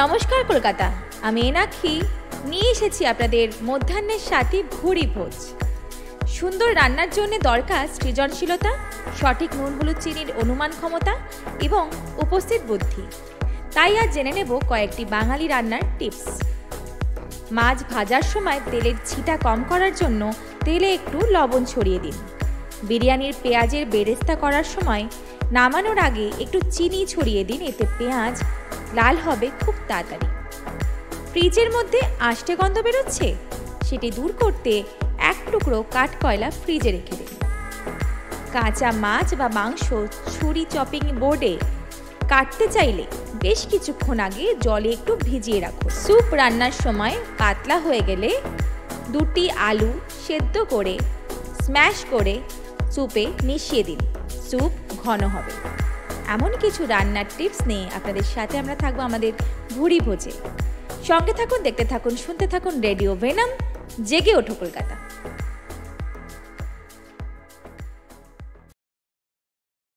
নমস্কার কলকাতা, আমি এনাক্ষী নিয়ে এসেছি আপনাদের মধ্যাহ্নের সাথে ভুরি ভোজ। সুন্দর রান্নার জন্য দরকার সৃজনশীলতা, সঠিক নুন হলুদ চিনির অনুমান ক্ষমতা এবং উপস্থিত বুদ্ধি। তাই আজ জেনে নেব কয়েকটি বাঙালি রান্নার টিপস। মাছ ভাজার সময় তেলের ছিটা কম করার জন্য তেলে একটু লবণ ছড়িয়ে দিন। বিরিয়ানির পেঁয়াজের বেরেস্তা করার সময় নামানোর আগে একটু চিনি ছড়িয়ে দিন, এতে পেঁয়াজ লাল হবে খুব তাড়াতাড়ি। ফ্রিজের মধ্যে আষ্টে গন্ধ বেরোচ্ছে, সেটি দূর করতে এক টুকরো কাঠকয়লা ফ্রিজে রেখে দিন। কাঁচা মাছ বা মাংস ছুরি চপিং বোর্ডে কাটতে চাইলে বেশ কিছুক্ষণ আগে জলে একটু ভিজিয়ে রাখুন। স্যুপ রান্নার সময় পাতলা হয়ে গেলে দুটি আলু সেদ্ধ করে স্ম্যাশ করে স্যুপে মিশিয়ে দিন, স্যুপ ঘন হবে। এমন কিছু রান্নার টিপস নিয়ে আপনাদের সাথে আমরা থাকবো আমাদের ভুরি ভোজে। সঙ্গে থাকুন, দেখতে থাকুন, শুনতে থাকুন রেডিও ভেনাম। জেগে ওঠো কলকাতা।